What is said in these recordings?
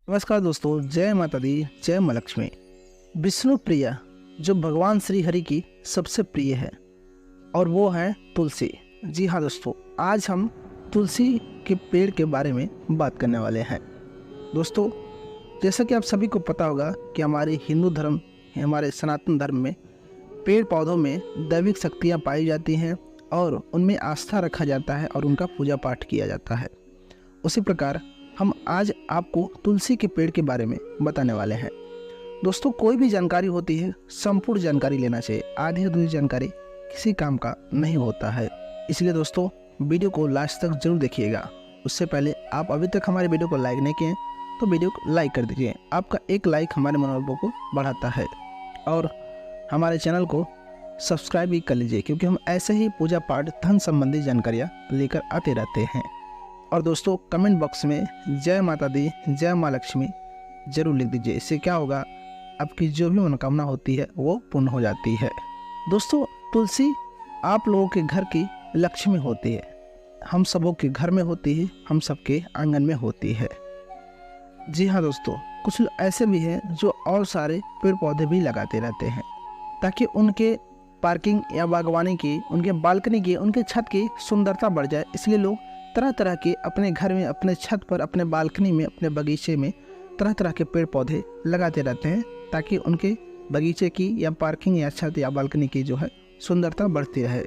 नमस्कार दोस्तों, जय माता दी, जय माँ लक्ष्मी। विष्णु प्रिया जो भगवान श्री हरि की सबसे प्रिय है और वो है तुलसी। जी हाँ दोस्तों, आज हम तुलसी के पेड़ के बारे में बात करने वाले हैं। दोस्तों, जैसा कि आप सभी को पता होगा कि हमारे हिंदू धर्म, हमारे सनातन धर्म में पेड़ पौधों में दैविक शक्तियाँ पाई जाती हैं और उनमें आस्था रखा जाता है और उनका पूजा पाठ किया जाता है। उसी प्रकार हम आज आपको तुलसी के पेड़ के बारे में बताने वाले हैं। दोस्तों, कोई भी जानकारी होती है, संपूर्ण जानकारी लेना चाहिए। आधी अधूरी जानकारी किसी काम का नहीं होता है। इसलिए दोस्तों, वीडियो को लास्ट तक जरूर देखिएगा। उससे पहले आप अभी तक हमारे वीडियो को लाइक नहीं किए तो वीडियो को लाइक कर दीजिए। आपका एक लाइक हमारे मनोबल को बढ़ाता है और हमारे चैनल को सब्सक्राइब भी कर लीजिए, क्योंकि हम ऐसे ही पूजा पाठ, धन संबंधी जानकारियाँ लेकर आते रहते हैं। और दोस्तों, कमेंट बॉक्स में जय माता दी, जय माँ लक्ष्मी जरूर लिख दीजिए। इससे क्या होगा, आपकी जो भी मनोकामना होती है वो पूर्ण हो जाती है। दोस्तों, तुलसी आप लोगों के घर की लक्ष्मी होती है। हम सबों के घर में होती है, हम सबके आंगन में होती है। जी हाँ दोस्तों, कुछ ऐसे भी हैं जो और सारे पेड़ पौधे भी लगाते रहते हैं ताकि उनके पार्किंग या बागवानी की, उनके बालकनी की, उनके छत की सुंदरता बढ़ जाए। इसलिए लोग तरह तरह के अपने घर में, अपने छत पर, अपने बालकनी में, अपने बगीचे में तरह तरह के पेड़ पौधे लगाते रहते हैं ताकि उनके बगीचे की या पार्किंग या छत या बालकनी की जो है सुंदरता बढ़ती रहे।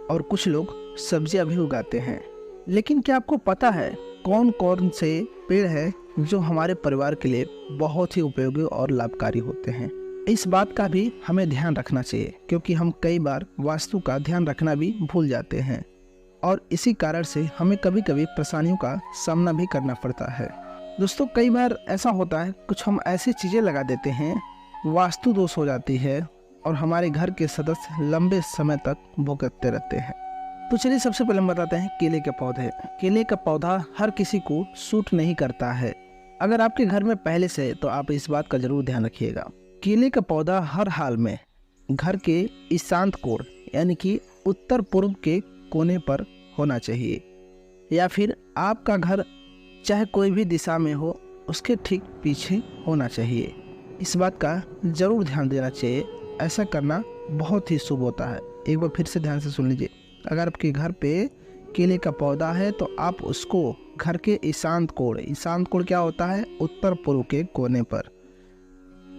और कुछ लोग सब्जियां भी उगाते हैं। लेकिन क्या आपको पता है कौन कौन से पेड़ है जो हमारे परिवार के लिए बहुत ही उपयोगी और लाभकारी होते हैं? इस बात का भी हमें ध्यान रखना चाहिए, क्योंकि हम कई बार वास्तु का ध्यान रखना भी भूल जाते हैं और इसी कारण से हमें कभी कभी परेशानियों का सामना भी करना पड़ता है। दोस्तों, कई बार ऐसा होता है, कुछ हम ऐसी चीज़ें लगा देते हैं, वास्तु दोष हो जाती है और हमारे घर के सदस्य लंबे समय तक भुगतते रहते हैं। तो चलिए सबसे पहले हम बताते हैं केले के पौधे। केले का पौधा हर किसी को सूट नहीं करता है। अगर आपके घर में पहले से है तो आप इस बात का जरूर ध्यान रखिएगा। केले का पौधा हर हाल में घर के ईशान्य कोण यानी कि उत्तर पूर्व के कोने पर होना चाहिए, या फिर आपका घर चाहे कोई भी दिशा में हो उसके ठीक पीछे होना चाहिए। इस बात का जरूर ध्यान देना चाहिए। ऐसा करना बहुत ही शुभ होता है। एक बार फिर से ध्यान से सुन लीजिए। अगर आपके घर पे केले का पौधा है तो आप उसको घर के ईशान्य कोण क्या होता है? उत्तर पूर्व के कोने पर,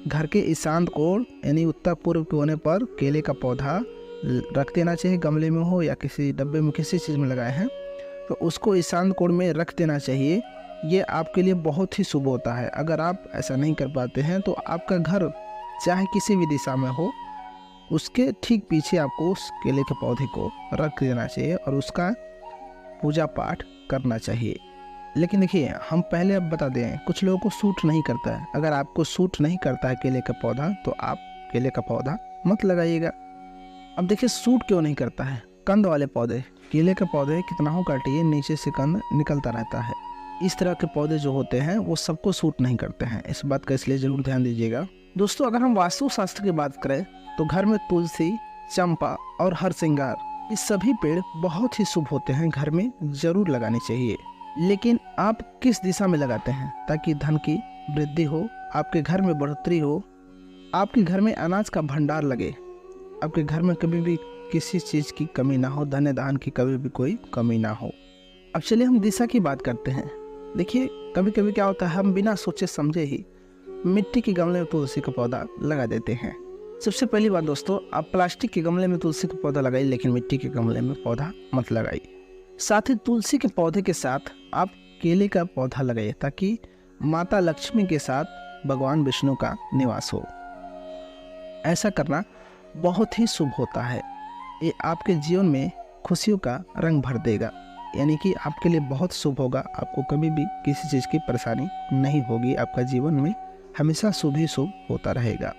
घर के ईशान्य कोण यानी उत्तर पूर्व कोने पर केले का पौधा रख देना चाहिए। गमले में हो या किसी डब्बे में, किसी चीज़ में लगाए हैं तो उसको ईशान्य कोण में रख देना चाहिए। ये आपके लिए बहुत ही शुभ होता है। अगर आप ऐसा नहीं कर पाते हैं तो आपका घर चाहे किसी भी दिशा में हो, उसके ठीक पीछे आपको उस केले के पौधे को रख देना चाहिए और उसका पूजा पाठ करना चाहिए। लेकिन देखिए, हम पहले अब बता दें, कुछ लोगों को सूट नहीं करता है। अगर आपको सूट नहीं करता है केले का पौधा तो आप केले का पौधा मत लगाइएगा। अब देखिए, सूट क्यों नहीं करता है? कंद वाले पौधे, केले के पौधे कितना हो काटिए, नीचे से कंद निकलता रहता है। इस तरह के पौधे जो होते हैं वो सबको सूट नहीं करते हैं। इस बात का इसलिए जरूर ध्यान दीजिएगा। दोस्तों, अगर हम वास्तु शास्त्र की बात करें तो घर में तुलसी, चंपा और हरसिंगार, ये सभी पेड़ बहुत ही शुभ होते हैं, घर में जरूर लगाने चाहिए। लेकिन आप किस दिशा में लगाते हैं ताकि धन की वृद्धि हो, आपके घर में बढ़ोतरी हो, आपके घर में अनाज का भंडार लगे, आपके घर में कभी भी किसी चीज़ की कमी ना हो, धन धान की कभी भी कोई कमी ना हो। अब चलिए हम दिशा की बात करते हैं। देखिए, कभी कभी क्या होता है, हम बिना सोचे समझे ही मिट्टी के गमले में तुलसी का पौधा लगा देते हैं। सबसे पहली बात दोस्तों, आप प्लास्टिक के गमले में तुलसी का पौधा लगाइए, लेकिन मिट्टी के गमले में पौधा मत लगाइए। साथ ही तुलसी के पौधे के साथ आप केले का पौधा लगाइए ताकि माता लक्ष्मी के साथ भगवान विष्णु का निवास हो। ऐसा करना बहुत ही शुभ होता है। ये आपके जीवन में खुशियों का रंग भर देगा, यानी कि आपके लिए बहुत शुभ होगा। आपको कभी भी किसी चीज़ की परेशानी नहीं होगी। आपका जीवन में हमेशा शुभ ही शुभ होता रहेगा।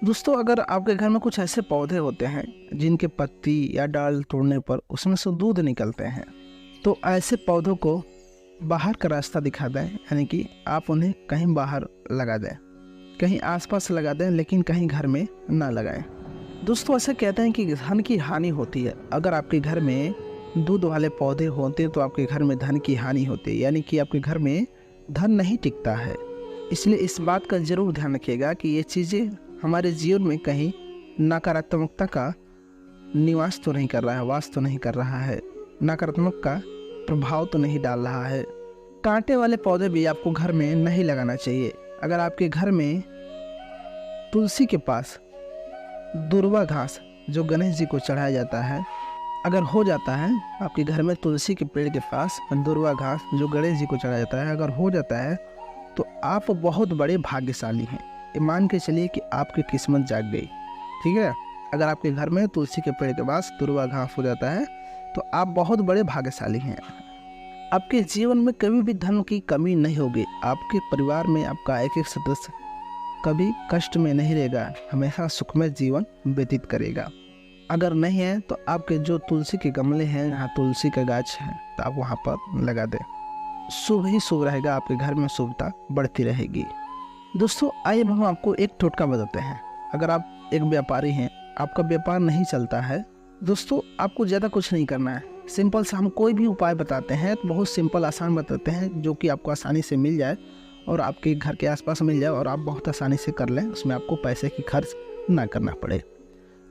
दोस्तों, अगर आपके घर में कुछ ऐसे पौधे होते हैं जिनके पत्ती या डाल तोड़ने पर उसमें से दूध निकलते हैं, तो ऐसे पौधों को बाहर का रास्ता दिखा दें, यानी कि आप उन्हें कहीं बाहर लगा दें, कहीं आसपास लगा दें, लेकिन कहीं घर में ना लगाएं। दोस्तों, ऐसा कहते हैं कि धन की हानि होती है। अगर आपके घर में दूध वाले पौधे होते हैं तो आपके घर में धन की हानि होती है, यानी कि आपके घर में धन नहीं टिकता है। इसलिए इस बात का जरूर ध्यान रखिएगा कि ये चीज़ें हमारे जीवन में कहीं नकारात्मकता का निवास तो नहीं कर रहा है, वास तो नहीं कर रहा है, नकारात्मक का प्रभाव तो नहीं डाल रहा है। कांटे वाले पौधे भी आपको घर में नहीं लगाना चाहिए। अगर आपके घर में तुलसी के पास दुर्वा घास जो गणेश जी को चढ़ाया जाता है, अगर हो जाता है आपके घर में तुलसी के पेड़ के पास दुर्वा घास जो गणेश जी को चढ़ाया जाता है, अगर हो जाता है तो आप बहुत बड़े भाग्यशाली हैं। ये मान के चलिए कि आपकी किस्मत जाग गई। ठीक है, अगर आपके घर में तुलसी के पेड़ के पास दुर्वा घास हो जाता है तो आप बहुत बड़े भाग्यशाली हैं। आपके जीवन में कभी भी धन की कमी नहीं होगी। आपके परिवार में आपका एक एक सदस्य कभी कष्ट में नहीं रहेगा, हमेशा सुखमय जीवन व्यतीत करेगा। अगर नहीं है तो आपके जो तुलसी के गमले हैं, यहाँ तुलसी का गाछ है, तो आप वहाँ पर लगा दें। शुभ ही शुभ रहेगा, आपके घर में शुभता बढ़ती रहेगी। दोस्तों आइए हम आपको एक टोटका बताते हैं। अगर आप एक व्यापारी हैं, आपका व्यापार नहीं चलता है, दोस्तों आपको ज़्यादा कुछ नहीं करना है। सिंपल सा हम कोई भी उपाय बताते हैं तो बहुत सिंपल आसान बताते हैं, जो कि आपको आसानी से मिल जाए और आपके घर के आसपास मिल जाए और आप बहुत आसानी से कर लें, उसमें आपको पैसे की खर्च ना करना पड़े।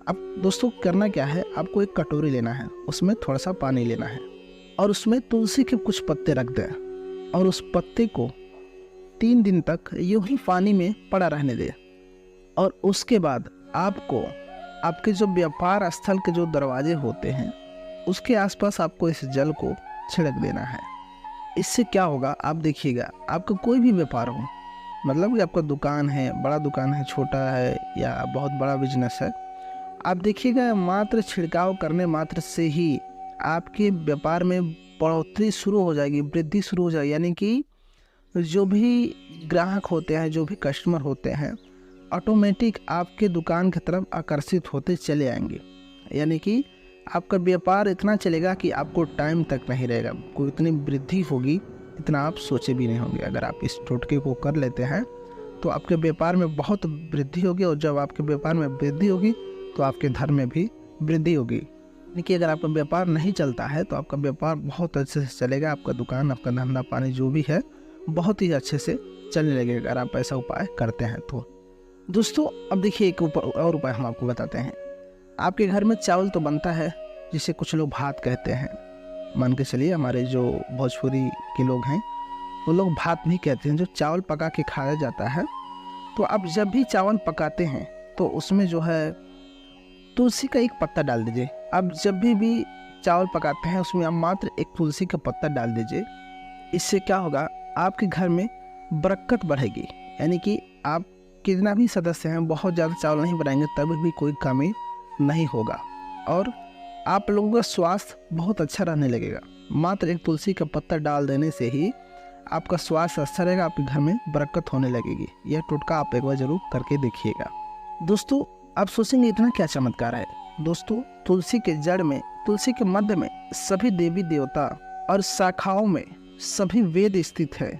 अब दोस्तों करना क्या है, आपको एक कटोरी लेना है, उसमें थोड़ा सा पानी लेना है और उसमें तुलसी के कुछ पत्ते रख दें और उस पत्ते को 3 दिन तक यूं ही पानी में पड़ा रहने दें। और उसके बाद आपको आपके जो व्यापार स्थल के जो दरवाजे होते हैं उसके आसपास आपको इस जल को छिड़क देना है। इससे क्या होगा आप देखिएगा, आपका कोई भी व्यापार हो, मतलब कि आपका दुकान है, बड़ा दुकान है, छोटा है या बहुत बड़ा बिजनेस है, आप देखिएगा मात्र छिड़काव करने मात्र से ही आपके व्यापार में बढ़ोतरी शुरू हो जाएगी, वृद्धि शुरू हो जाएगी। यानी कि जो भी ग्राहक होते हैं, जो भी कस्टमर होते हैं, ऑटोमेटिक आपके दुकान की तरफ आकर्षित होते चले आएंगे। यानी कि आपका व्यापार इतना चलेगा कि आपको टाइम तक नहीं रहेगा, कोई इतनी वृद्धि होगी इतना आप सोचे भी नहीं होंगे। अगर आप इस टोटके को कर लेते हैं तो आपके व्यापार में बहुत वृद्धि होगी, और जब आपके व्यापार में वृद्धि होगी तो आपके धन में भी वृद्धि होगी। यानी कि अगर आपका व्यापार नहीं चलता है तो आपका व्यापार बहुत अच्छे से चलेगा, आपका दुकान, आपका धंधा पानी जो भी है बहुत ही अच्छे से चलने लगेगा अगर आप ऐसा उपाय करते हैं तो। दोस्तों अब देखिए एक और उपाय हम आपको बताते हैं। आपके घर में चावल तो बनता है, जिसे कुछ लोग भात कहते हैं। मान के चलिए हमारे जो भोजपुरी के लोग हैं वो लोग भात भी कहते हैं, जो चावल पका के खाया जाता है। तो आप जब भी चावल पकाते हैं तो उसमें जो है तुलसी का एक पत्ता डाल दीजिए। आप जब भी चावल पकाते हैं उसमें आप मात्र एक तुलसी का पत्ता डाल दीजिए। इससे क्या होगा, आपके घर में बरकत बढ़ेगी। यानी कि आप कितना भी सदस्य हैं, बहुत ज़्यादा चावल नहीं बनाएंगे तब भी कोई कमी नहीं होगा और आप लोगों का स्वास्थ्य बहुत अच्छा रहने लगेगा। मात्र एक तुलसी का पत्ता डाल देने से ही आपका स्वास्थ्य अच्छा रहेगा, आपके घर में बरकत होने लगेगी। यह टोटका आप एक बार जरूर करके देखिएगा। दोस्तों आप सोचेंगे इतना क्या चमत्कार है। दोस्तों तुलसी के जड़ में, तुलसी के मध्य में सभी देवी देवता और शाखाओं में सभी वेद स्थित है।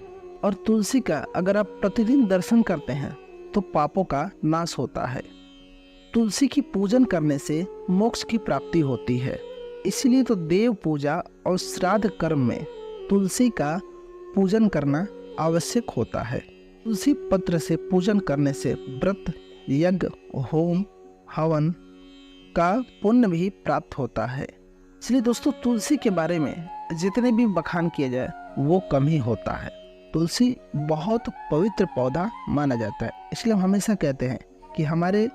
और तुलसी का अगर आप प्रतिदिन दर्शन करते हैं तो पापों का नाश होता है। तुलसी की पूजन करने से मोक्ष की प्राप्ति होती है। इसलिए तो देव पूजा और श्राद्ध कर्म में तुलसी का पूजन करना आवश्यक होता है। तुलसी पत्र से पूजन करने से व्रत, यज्ञ, होम, हवन का पुण्य भी प्राप्त होता है। इसलिए दोस्तों तुलसी के बारे में जितने भी बखान किया जाए वो कम ही होता है। तुलसी बहुत पवित्र पौधा माना जाता है। इसलिए हम हमेशा कहते हैं कि हमारे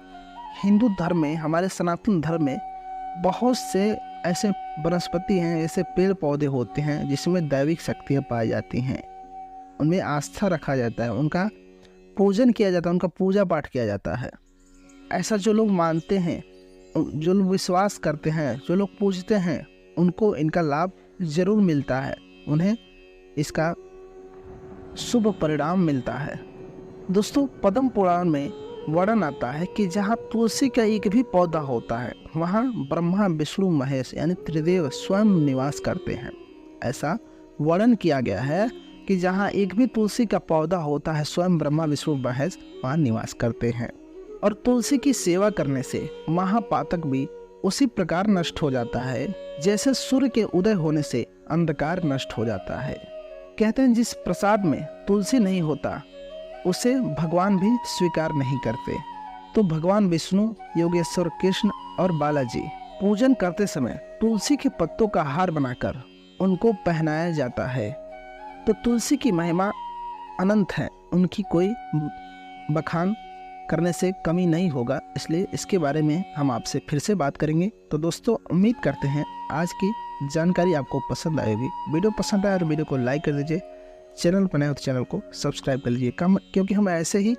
हिंदू धर्म में, हमारे सनातन धर्म में बहुत से ऐसे वनस्पति हैं, ऐसे पेड़ पौधे होते हैं जिसमें दैविक शक्तियाँ पाई जाती हैं, उनमें आस्था रखा जाता है, उनका पूजन किया जाता है, उनका पूजा पाठ किया जाता है। ऐसा जो लोग मानते हैं, जो लोग विश्वास करते हैं, जो लोग पूजते हैं, उनको इनका लाभ जरूर मिलता है, उन्हें इसका शुभ परिणाम मिलता है। दोस्तों पद्म पुराण में वर्णन आता है कि जहाँ तुलसी का एक भी पौधा होता है वहाँ ब्रह्मा, विष्णु, महेश यानी त्रिदेव स्वयं निवास करते हैं। ऐसा वर्णन किया गया है कि जहाँ एक भी तुलसी का पौधा होता है स्वयं ब्रह्मा, विष्णु, महेश वहाँ निवास करते हैं। और तुलसी की सेवा करने से महापातक भी उसी प्रकार नष्ट हो जाता है जैसे सूर्य के उदय होने से अंधकार नष्ट हो जाता है। कहते हैं जिस प्रसाद में तुलसी नहीं होता उसे भगवान भी स्वीकार नहीं करते। तो भगवान विष्णु, योगेश्वर कृष्ण और बालाजी पूजन करते समय तुलसी के पत्तों का हार बनाकर उनको पहनाया जाता है। तो तुलसी की महिमा अनंत है, उनकी कोई बखान करने से कमी नहीं होगा, इसलिए इसके बारे में हम आपसे फिर से बात करेंगे। तो दोस्तों, उम्मीद करते हैं आज की जानकारी आपको पसंद आएगी। वीडियो पसंद आए तो वीडियो को लाइक कर दीजिए, चैनल पर नए हो तो चैनल को सब्सक्राइब कर लीजिए, क्योंकि हम ऐसे ही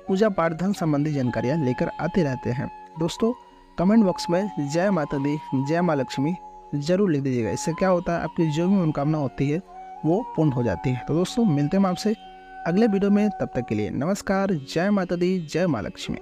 पूजा पाठ धन संबंधी जानकारियाँ लेकर आते रहते हैं। दोस्तों, कमेंट बॉक्स में जय माता दी, जय माँ लक्ष्मी जरूर लिख दीजिएगा। इससे क्या होता है, आपकी जो भी मनोकामना होती है वो पूर्ण हो जाती है। तो दोस्तों, मिलते हैं हम आपसे अगले वीडियो में, तब तक के लिए नमस्कार। जय माता दी, जय माँ लक्ष्मी।